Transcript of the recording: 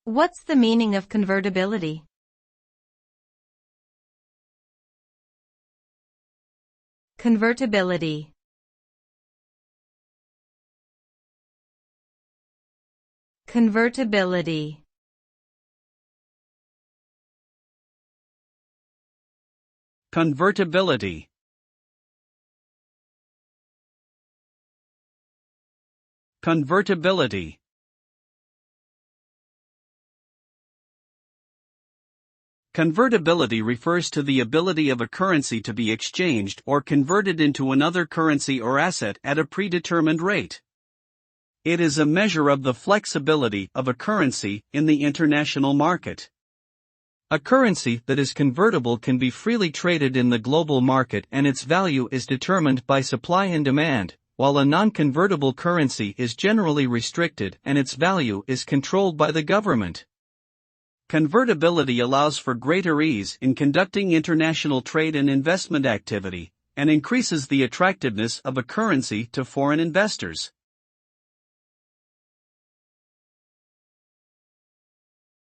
What's the meaning of convertibility? Convertibility. Convertibility. Convertibility. Convertibility. Convertibility refers to the ability of a currency to be exchanged or converted into another currency or asset at a predetermined rate. It is a measure of the flexibility of a currency in the international market. A currency that is convertible can be freely traded in the global market and its value is determined by supply and demand, while a non-convertible currency is generally restricted and its value is controlled by the government. Convertibility allows for greater ease in conducting international trade and investment activity, and increases the attractiveness of a currency to foreign investors.